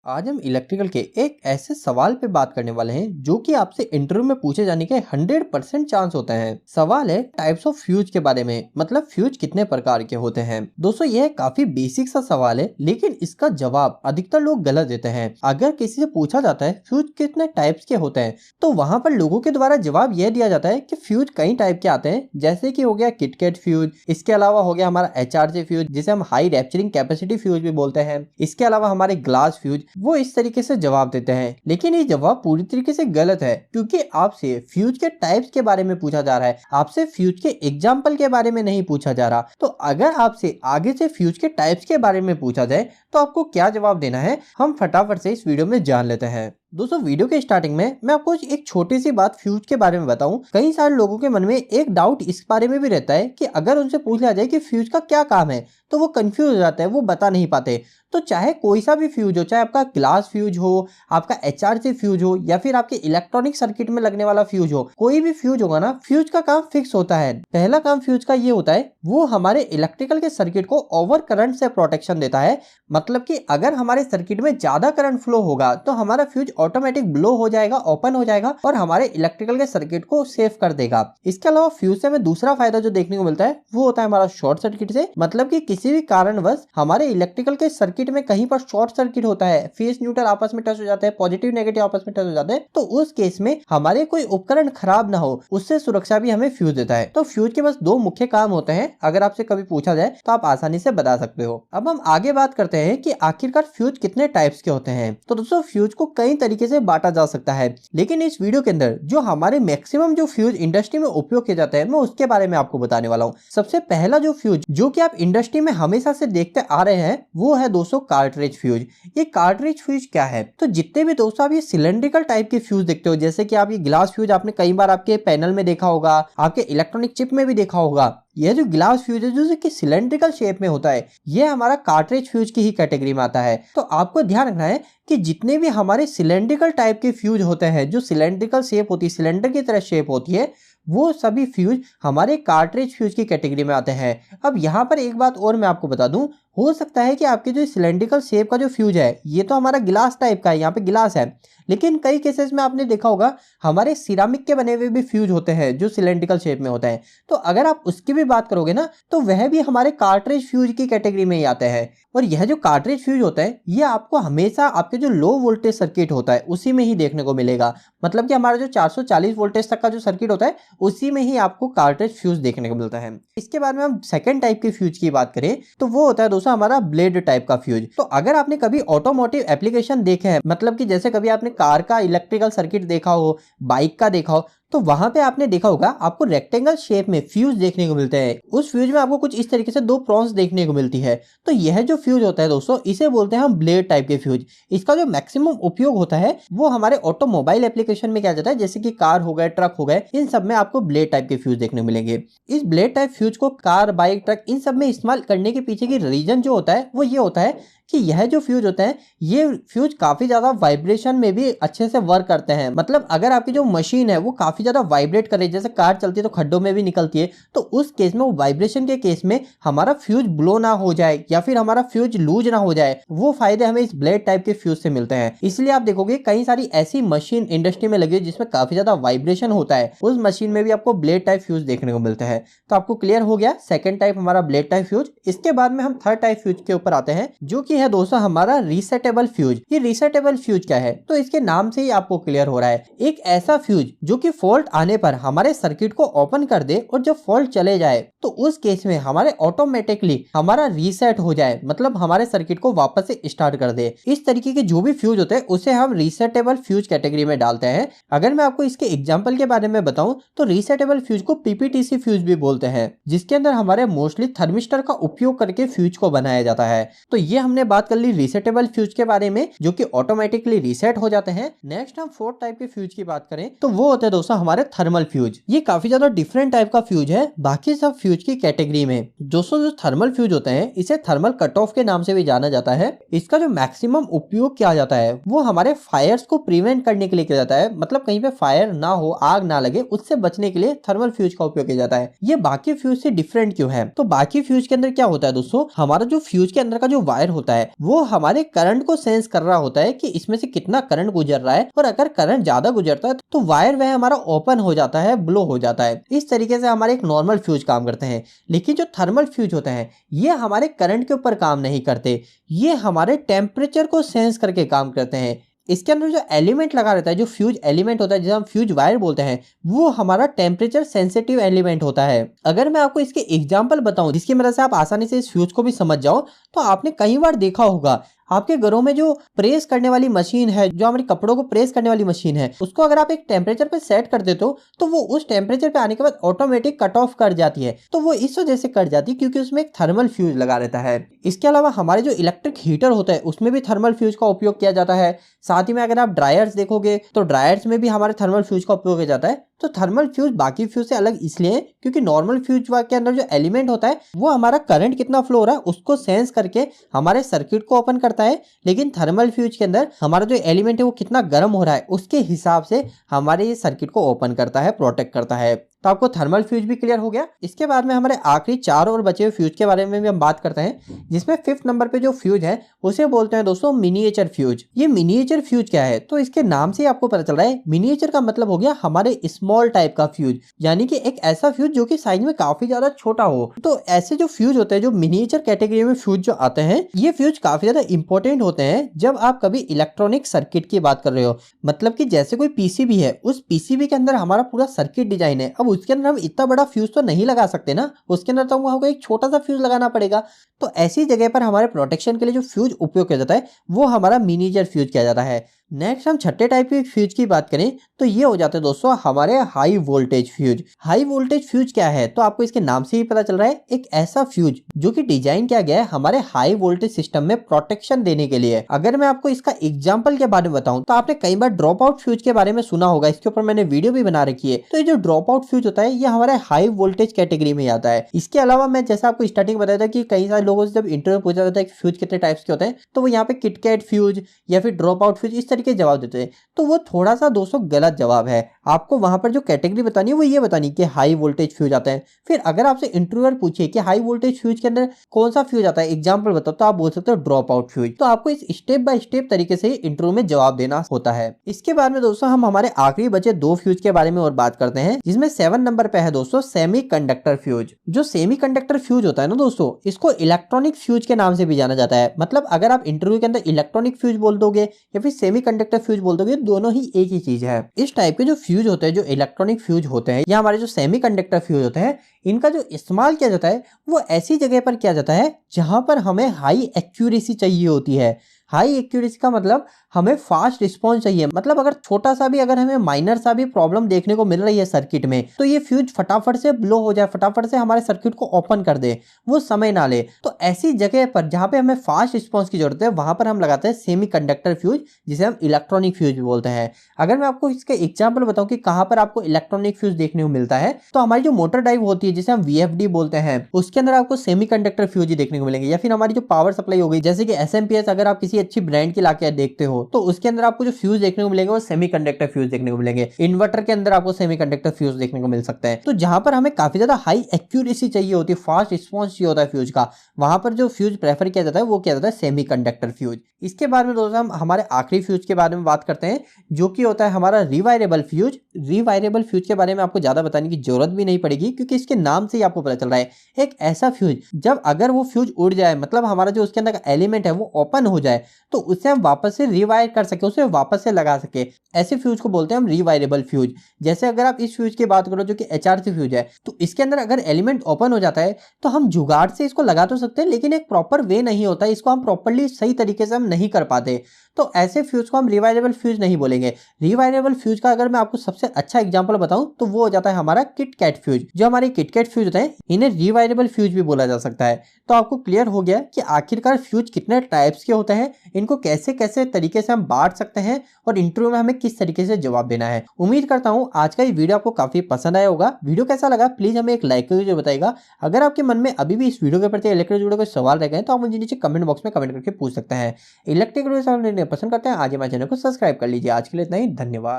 आज हम इलेक्ट्रिकल के एक ऐसे सवाल पे बात करने वाले हैं जो कि आपसे इंटरव्यू में पूछे जाने के 100% चांस होते हैं। सवाल है टाइप्स ऑफ फ्यूज के बारे में, मतलब फ्यूज कितने प्रकार के होते हैं। दोस्तों यह काफी बेसिक सा सवाल है, लेकिन इसका जवाब अधिकतर लोग गलत देते हैं। अगर किसी से पूछा जाता है फ्यूज कितने टाइप्स के होते हैं, तो वहां पर लोगों के द्वारा जवाब यह दिया जाता है कि फ्यूज कई टाइप के आते हैं, जैसे कि हो गया किटकैट फ्यूज, इसके अलावा हो गया हमारा HRC फ्यूज जिसे हम हाई रैप्चरिंग कैपेसिटी फ्यूज भी बोलते हैं, इसके अलावा हमारे ग्लास फ्यूज। वो इस तरीके से जवाब देते हैं, लेकिन ये जवाब पूरी तरीके से गलत है, क्योंकि आपसे फ्यूज के टाइप्स के बारे में पूछा जा रहा है, आपसे फ्यूज के एग्जाम्पल के बारे में नहीं पूछा जा रहा। तो अगर आपसे आगे से फ्यूज के टाइप्स के बारे में पूछा जाए तो आपको क्या जवाब देना है, हम फटाफट से इस वीडियो में जान लेते हैं। दोस्तों वीडियो के स्टार्टिंग में मैं आपको एक छोटी सी बात फ्यूज के बारे में बताऊं। कई सारे लोगों के मन में एक डाउट इस बारे में भी रहता है कि अगर उनसे पूछ लिया जाए कि फ्यूज का क्या काम है तो वो कंफ्यूज हो जाते हैं, वो बता नहीं पाते। तो चाहे कोई सा भी फ्यूज हो, चाहे आपका ग्लास फ्यूज हो, आपका HRC फ्यूज हो, या फिर आपके इलेक्ट्रॉनिक सर्किट में लगने वाला फ्यूज हो, कोई भी फ्यूज होगा ना, फ्यूज का काम फिक्स होता है। पहला काम फ्यूज का ये होता है, वो हमारे इलेक्ट्रिकल के सर्किट को ओवर करंट से प्रोटेक्शन देता है। मतलब कि अगर हमारे सर्किट में ज्यादा करंट फ्लो होगा तो हमारा फ्यूज ऑटोमेटिक ब्लो हो जाएगा, ओपन हो जाएगा और हमारे इलेक्ट्रिकल के सर्किट को सेव कर देगा। इसके अलावा फ्यूज से हमें दूसरा फायदा जो देखने को मिलता है वो होता है हमारा शॉर्ट सर्किट से। मतलब कि किसी भी कारणवश हमारे इलेक्ट्रिकल के सर्किट में कहीं पर शॉर्ट सर्किट होता है, फेस न्यूट्रल आपस में टच हो जाते हैं, पॉजिटिव नेगेटिव आपस में टच हो जाते हैं, तो उस केस में हमारे कोई उपकरण खराब ना हो, उससे सुरक्षा भी हमें फ्यूज देता है। तो फ्यूज के बस दो मुख्य काम होते हैं, अगर आपसे कभी पूछा जाए तो आप आसानी से बता सकते हो। अब हम आगे बात करते हैं कि आखिरकार फ्यूज कितने टाइप्स के होते हैं। तो दोस्तों फ्यूज को कई तरीके से बांटा जा सकता है, लेकिन इस वीडियो के अंदर जो हमारे मैक्सिमम जो फ्यूज इंडस्ट्री में उपयोग किया जाता है मैं उसके बारे में आपको बताने वाला हूँ। सबसे पहला जो फ्यूज जो कि आप इंडस्ट्री में हमेशा से देखते आ रहे हैं वो है दोस्तों कार्ट्रिज फ्यूज। ये कार्ट्रिज फ्यूज क्या है, तो जितने भी दोस्तों आप ये सिलेंड्रिकल टाइप के फ्यूज देखते हो, जैसे कि आप ये ग्लास फ्यूज आपने कई बार आपके पैनल में देखा होगा, आपके इलेक्ट्रॉनिक चिप में भी देखा होगा। यह जो ग्लास फ्यूज है जो कि सिलेंड्रिकल शेप में होता है, यह हमारा कार्ट्रिज फ्यूज की ही कैटेगरी में आता है। तो आपको ध्यान रखना है कि जितने भी हमारे सिलेंड्रिकल टाइप के फ्यूज होते हैं, जो सिलेंड्रिकल शेप होती है, सिलेंडर की तरह शेप होती है, वो सभी फ्यूज हमारे कार्ट्रिज फ्यूज की कैटेगरी में आते हैं। अब यहाँ पर एक बात और मैं आपको बता दूं, हो सकता है कि आपके जो सिलेंड्रिकल शेप का जो फ्यूज है ये तो हमारा गिलास टाइप का है, यहाँ पे गिलास है, लेकिन कई केसेस में आपने देखा होगा हमारे सिरामिक के बने हुए भी फ्यूज होते हैं जो सिलेंड्रिकल शेप में होते हैं। तो अगर आप उसकी भी बात करोगे ना तो वह भी हमारे कार्ट्रिज फ्यूज की कैटेगरी में ही आते हैं। और यह जो कार्ट्रिज फ्यूज होता है ये आपको हमेशा आपके जो लो वोल्टेज सर्किट होता है उसी में ही देखने को मिलेगा। मतलब कि हमारा जो 440 वोल्टेज तक का जो सर्किट होता है उसी में ही आपको कार्ट्रिज फ्यूज देखने को मिलता है। इसके बाद में हम सेकंड टाइप के फ्यूज की बात करें तो वो होता है दोस्तों हमारा ब्लेड टाइप का फ्यूज। तो अगर आपने कभी ऑटोमोटिव एप्लीकेशन देखे हैं, मतलब कि जैसे कभी आपने कार का इलेक्ट्रिकल सर्किट देखा हो, बाइक का देखा हो, तो वहां पे आपने देखा होगा आपको रेक्टेंगल शेप में फ्यूज देखने को मिलते हैं। उस फ्यूज में आपको कुछ इस तरीके से दो प्रॉन्स देखने को मिलती है। तो यह जो फ्यूज होता है दोस्तों इसे बोलते हैं हम ब्लेड टाइप के फ्यूज। इसका जो मैक्सिमम उपयोग होता है वो हमारे ऑटोमोबाइल एप्लीकेशन में किया जाता है, जैसे कि कार हो गए, ट्रक हो गए, इन सब में आपको ब्लेड टाइप के फ्यूज देखने को मिलेंगे। इस ब्लेड टाइप फ्यूज को कार, बाइक, ट्रक इन सब में इस्तेमाल करने के पीछे की रीजन जो होता है वो ये होता है कि यह जो फ्यूज होते हैं ये फ्यूज काफी ज्यादा वाइब्रेशन में भी अच्छे से वर्क करते हैं। मतलब अगर आपकी जो मशीन है वो काफी ज्यादा वाइब्रेट करे, जैसे कार चलती है तो खड्डों में भी निकलती है, तो उस केस में, वो वाइब्रेशन के केस में हमारा फ्यूज ब्लो ना हो जाए या फिर हमारा फ्यूज लूज ना हो जाए, वो फायदे हमें इस ब्लेड टाइप के फ्यूज से मिलते हैं। इसलिए आप देखोगे कई सारी ऐसी मशीन इंडस्ट्री में लगी है जिसमें काफी ज्यादा वाइब्रेशन होता है, उस मशीन में भी आपको ब्लेड टाइप फ्यूज देखने को मिलते हैं। तो आपको क्लियर हो गया सेकंड टाइप हमारा ब्लेड टाइप फ्यूज। इसके बाद में हम थर्ड टाइप फ्यूज के ऊपर आते हैं जो कि है दोस्तों हमारा रीसेटेबल फ्यूज। ये रीसेटेबल फ्यूज क्या है, तो इसके नाम से ही आपको क्लियर हो रहा है, एक ऐसा फ्यूज जो कि फॉल्ट आने पर हमारे सर्किट को ओपन कर दे और जब फॉल्ट चले जाए तो उस केस में हमारे ऑटोमेटिकली हमारा रीसेट हो जाए, मतलब हमारे सर्किट को वापस से स्टार्ट कर दे। इस तरीके के जो भी फ्यूज होते हैं उसे हम रीसेटेबल फ्यूज कैटेगरी में डालते हैं। अगर मैं आपको इसके एग्जांपल के बारे में बताऊं तो रीसेटेबल फ्यूज को PPTC फ्यूज भी बोलते हैं, जिसके अंदर हमारे मोस्टली थर्मिस्टर का उपयोग करके फ्यूज को बनाया जाता है। तो ये हमने बात कर ली रीसेटेबल फ्यूज के बारे में जो कि ऑटोमेटिकली रीसेट हो जाते हैं। नेक्स्ट हम फोर्थ टाइप के फ्यूज की बात करें तो वो होते हैं दोस्तों हमारे थर्मल फ्यूज। ये काफी ज्यादा डिफरेंट टाइप का फ्यूज है बाकी सब फ्यूज फ्यूज की कैटेगरी में। दोस्तों जो थर्मल फ्यूज होते हैं इसे थर्मल कट ऑफ के नाम से भी जाना जाता है। इसका जो मैक्सिमम उपयोग किया जाता है वो हमारे फायर्स को प्रिवेंट करने के लिए किया जाता है, मतलब कहीं पे फायर ना हो, आग ना लगे, उससे बचने के लिए थर्मल फ्यूज का उपयोग किया जाता है। ये बाकी फ्यूज से डिफरेंट क्यों है? तो बाकी फ्यूज के अंदर क्या होता है दोस्तों, हमारा जो फ्यूज के अंदर का जो वायर होता है वो हमारे करंट को सेंस कर रहा होता है कि इसमें से कितना करंट गुजर रहा है, और अगर करंट ज्यादा गुजरता है तो वायर वह हमारा ओपन हो जाता है, ब्लो हो जाता है। इस तरीके से हमारे एक नॉर्मल फ्यूज काम करते हैं। लेकिन जो थर्मल फ्यूज होते हैं ये हमारे करंट के ऊपर काम नहीं करते, ये हमारे टेम्परेचर को सेंस करके काम करते हैं। इसके अंदर जो एलिमेंट लगा रहता है, जो फ्यूज एलिमेंट होता है जिसे हम फ्यूज वायर बोलते हैं, वो हमारा टेम्परेचर सेंसिटिव एलिमेंट होता है। अगर मैं आपको इसके एग्जांपल बताऊं जिसकी मदद से आप आसानी से इस फ्यूज को भी समझ जाओ, तो आपने कई बार देखा होगा आपके घरों में जो प्रेस करने वाली मशीन है, जो हमारे कपड़ों को प्रेस करने वाली मशीन है, उसको अगर आप एक टेम्परेचर पे सेट कर देते हो तो वो उस टेम्परेचर पे आने के बाद ऑटोमेटिक कट ऑफ कर जाती है। तो वो इस वजह से कट जाती है क्योंकि उसमें एक थर्मल फ्यूज लगा रहता है। इसके अलावा हमारे जो इलेक्ट्रिक हीटर होता है उसमें भी थर्मल फ्यूज का उपयोग किया जाता है। साथ ही में अगर आप ड्रायर्स देखोगे तो ड्रायर्स में भी हमारे थर्मल फ्यूज का उपयोग किया जाता है। तो थर्मल फ्यूज बाकी फ्यूज से अलग इसलिए है क्योंकि नॉर्मल फ्यूज के अंदर जो एलिमेंट होता है वो हमारा करंट कितना फ्लो हो रहा है उसको सेंस करके हमारे सर्किट को ओपन करता है, लेकिन थर्मल फ्यूज के अंदर हमारा जो एलिमेंट है वो कितना गर्म हो रहा है उसके हिसाब से हमारे सर्किट को ओपन करता है, प्रोटेक्ट करता है। तो आपको थर्मल फ्यूज भी क्लियर हो गया। इसके बाद में हमारे आखिरी 4 और बचे हुए फ्यूज के बारे में भी हम बात करते हैं, जिसमें 5th नंबर पे जो फ्यूज है उसे बोलते हैं दोस्तों मिनिएचर फ्यूज। ये मिनिएचर फ्यूज क्या है? तो इसके नाम से ही आपको पता चल रहा है, मिनिएचर का मतलब हो गया हमारे स्मॉल टाइप का फ्यूज, यानी कि एक ऐसा फ्यूज जो कि साइज में काफी ज्यादा छोटा हो। तो ऐसे जो फ्यूज होते हैं, जो मिनिएचर कैटेगरी में फ्यूज जो आते हैं, ये फ्यूज काफी ज्यादा इंपॉर्टेंट होते हैं जब आप कभी इलेक्ट्रॉनिक सर्किट की बात कर रहे हो। मतलब कि जैसे कोई पीसीबी है, उस पीसीबी के अंदर हमारा पूरा सर्किट डिजाइन है, अब उसके अंदर हम इतना बड़ा फ्यूज तो नहीं लगा सकते ना, उसके अंदर तो हमको एक छोटा सा फ्यूज लगाना पड़ेगा। तो ऐसी जगह पर हमारे प्रोटेक्शन के लिए जो फ्यूज उपयोग किया जाता है वो हमारा मिनिएचर फ्यूज किया जाता है। नेक्स्ट हम छठे टाइप के फ्यूज की बात करें तो ये हो जाते हैं दोस्तों हमारे high voltage fuse. High voltage fuse क्या है? तो आपको इसके नाम से ही पता चल रहा है, एक ऐसा फ्यूज जो कि डिजाइन किया गया है हमारे हाई वोल्टेज सिस्टम में प्रोटेक्शन देने के लिए। अगर मैं आपको इसका एग्जांपल के बारे में बताऊं तो आपने कई बार ड्रॉप आउट फ्यूज के बारे में सुना होगा, इसके ऊपर मैंने वीडियो भी बना रखी है। तो ये जो ड्रॉप आउट फ्यूज होता है ये हमारे हाई वोल्टेज कैटेगरी में आता है। इसके अलावा मैं जैसा आपको स्टार्टिंग बताया था कि कई सारे लोगों से जब इंटरव्यू पूछा जाता है कि फ्यूज कितने टाइप्स के होते हैं, तो वो यहाँ पे किटकैट फ्यूज या फिर ड्रॉप आउट फ्यूज इस तरीके जवाब देते हैं। तो वो थोड़ा सा दोस्तों गलत जवाब है। आपको वहां पर जो कैटेगरी बतानी है वो ये बतानी कि हाई वोल्टेज फ्यूज आता है। फिर अगर आपसे इंटरव्यूअर पूछे कि हाई वोल्टेज फ्यूज के अंदर कौन सा फ्यूज आता है, एग्जांपल बताओ, तो आप बोल सकते हो ड्रॉप आउट फ्यूज। तो आपको इस स्टेप बाय स्टेप तरीके से इंटरव्यू में जवाब देना होता है। इसके बाद में दोस्तों हम हमारे आखिरी बचे 2 फ्यूज के बारे में और बात करते हैं, जिसमें 7 नंबर पे है दोस्तों सेमीकंडक्टर फ्यूज। जो सेमीकंडक्टर फ्यूज होता है ना दोस्तों, इसको इलेक्ट्रॉनिक फ्यूज के नाम से भी जाना जाता है। मतलब अगर आप इंटरव्यू के अंदर इलेक्ट्रॉनिक फ्यूज बोल दोगे या फिर सेमीकंडक्टर फ्यूज बोल दोगे, दोनों ही एक ही चीज है। इस टाइप के जो फ्यूज होते हैं, जो इलेक्ट्रॉनिक फ्यूज होते हैं या हमारे जो सेमीकंडक्टर फ्यूज होते हैं, इनका जो इस्तेमाल किया जाता है वो ऐसी जगह पर किया जाता है जहां पर हमें हाई एक्यूरेसी चाहिए होती है। हाई एक्यूरेसी का मतलब हमें फास्ट रिस्पॉन्स चाहिए। मतलब अगर छोटा सा भी, अगर हमें माइनर सा भी प्रॉब्लम देखने को मिल रही है सर्किट में, तो ये फ्यूज फटाफट से ब्लो हो जाए, फटाफट से हमारे सर्किट को ओपन कर दे, वो समय ना ले। तो ऐसी जगह पर जहां पे हमें फास्ट रिस्पॉन्स की जरूरत है वहां पर हम लगाते हैं सेमीकंडक्टर फ्यूज, जिसे हम इलेक्ट्रॉनिक फ्यूज भी बोलते हैं। अगर मैं आपको इसके एग्जाम्पल बताऊं कि कहां पर आपको इलेक्ट्रॉनिक फ्यूज देखने को मिलता है, तो हमारी जो मोटर ड्राइव होती है जिसे हम VFD बोलते हैं, उसके अंदर आपको सेमीकंडक्टर फ्यूज ही देखने को मिलेंगे। या फिर हमारी जो पावर सप्लाई हो गई जैसे कि SMPS, अगर आप किसी अच्छी ब्रांड की लाके देखते हो तो उसके अंदर आपको जो फ्यूज देखने को मिलेंगे वो सेमीकंडक्टर फ्यूज देखने को मिलेंगे। इन्वर्टर के अंदर आपको सेमीकंडक्टर फ्यूज देखने को मिल सकता है। तो जहां पर हमें काफी ज्यादा हाई एक्यूरेसी चाहिए होती है, फास्ट रिस्पॉन्स चाहिए होता है फ्यूज का, वहां पर जो फ्यूज प्रेफर किया जाता है वो किया जाता है सेमीकंडक्टर फ्यूज। इसके बाद में दोस्तों हम हमारे आखिरी फ्यूज के बारे में बात करते हैं, जो कि होता है हमारा रिवायरेबल फ्यूज। रिवायरेबल फ्यूज के बारे में आपको ज्यादा बताने की जरूरत भी नहीं पड़ेगी क्योंकि इसके नाम से ही आपको पता चल रहा है, एक ऐसा फ्यूज जब अगर वो फ्यूज उड़ जाए, मतलब हमारा जो उसके अंदर का एलिमेंट है वो ओपन हो जाए, तो उसे हम वापस से रिवायर कर सके, उसे वापस से लगा सके, ऐसे फ्यूज को बोलते हैं हम रिवायरेबल फ्यूज। जैसे अगर आप इस फ्यूज की बात करो जो कि HRC फ्यूज है, तो इसके अंदर अगर एलिमेंट ओपन हो जाता है तो हम जुगाड़ से इसको लगा तो सकते हैं, लेकिन एक प्रॉपर वे नहीं होता, इसको हम प्रॉपरली सही तरीके से हम नहीं कर पाते। तो ऐसे फ्यूज को हम रिवायरेबल फ्यूज नहीं बोलेंगे। रिवायरेबल फ्यूज का अगर मैं आपको सबसे अच्छा एग्जांपल बताऊं तो वो हो जाता है हमारा किटकैट फ्यूज। जो हमारे किटकैट फ्यूज होते हैं इन्हें रिवायरेबल फ्यूज भी बोला जा सकता है। तो आपको क्लियर हो गया कि आखिरकार फ्यूज कितने टाइप्स के होते हैं, इनको कैसे कैसे तरीके तरीके से हम बांट सकते हैं और इंटरव्यू में हमें किस तरीके से जवाब देना है। उम्मीद करता हूँ आज का ये वीडियो आपको काफी पसंद आया होगा। वीडियो कैसा लगा प्लीज हमें एक लाइक करके बताइएगा। अगर आपके मन में अभी भी इस वीडियो के प्रति इलेक्ट्रिक जुड़े कोई सवाल रह गए तो आप मुझे नीचे कमेंट बॉक्स में कमेंट करके पूछ सकते हैं। इलेक्ट्रिक वीडियो पसंद करते हैं आज हमारे चैनल को सब्सक्राइब कर लीजिए। आज के लिए इतना ही, धन्यवाद।